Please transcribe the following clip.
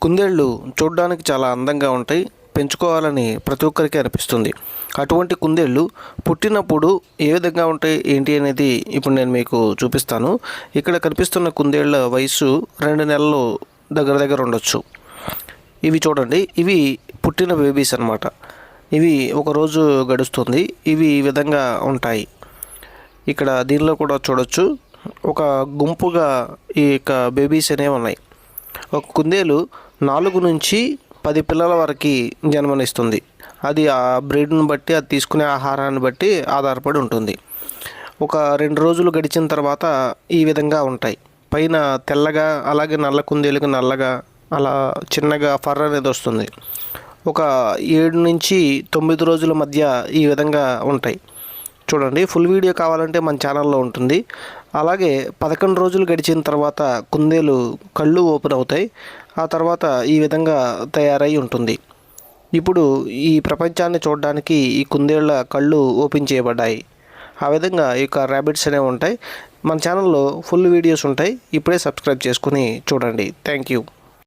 కుందేళ్ళు చూడడానికి చాలా అందంగా ఉంటాయి. పెంచుకోవాలని ప్రతి ఒక్కరికి అనిపిస్తుంది. అటువంటి కుందేళ్ళు పుట్టినప్పుడు ఏ విధంగా ఉంటాయి ఏంటి అనేది ఇప్పుడు నేను మీకు చూపిస్తాను. ఇక్కడ కనిపిస్తున్న కుందేళ్ళ వయసు 2 నెలలు దగ్గర దగ్గర ఉండొచ్చు. ఇవి చూడండి, ఇవి పుట్టిన బేబీస్ అన్నమాట. ఇవి ఒక రోజు గడుస్తుంది. ఇవి ఈ విధంగా ఉంటాయి. ఇక్కడ దీనిలో కూడా చూడొచ్చు, ఒక గుంపుగా ఈ యొక్క బేబీస్ అనేవి ఉన్నాయి. ఒక కుందేలు 4 నుంచి 10 పిల్లల వరకు జన్మనిస్తుంది. అది ఆ బ్రీడ్ని బట్టి, అది తీసుకునే ఆహారాన్ని బట్టి ఆధారపడి ఉంటుంది. ఒక 2 రోజులు గడిచిన తర్వాత ఈ విధంగా ఉంటాయి. పైన తెల్లగా, అలాగే నల్ల కుందేలుకి నల్లగా అలా చిన్నగా ఫర్ అనేది వస్తుంది. ఒక 7 నుంచి 9 రోజుల మధ్య ఈ విధంగా ఉంటాయి. చూడండి, ఫుల్ వీడియో కావాలంటే మన ఛానల్లో ఉంటుంది. అలాగే 11 రోజులు గడిచిన తర్వాత కుందేలు కళ్ళు ఓపెన్ అవుతాయి. ఆ తర్వాత ఈ విధంగా తయారై ఉంటుంది. ఇప్పుడు ఈ ప్రపంచాన్ని చూడడానికి ఈ కుందేళ్ళ కళ్ళు ఓపెన్ చేయబడ్డాయి. ఆ విధంగా ఈ యొక్క ర్యాబిట్స్ అనేవి ఉంటాయి. మన ఛానల్లో ఫుల్ వీడియోస్ ఉంటాయి. ఇప్పుడే సబ్స్క్రైబ్ చేసుకుని చూడండి. Thank you.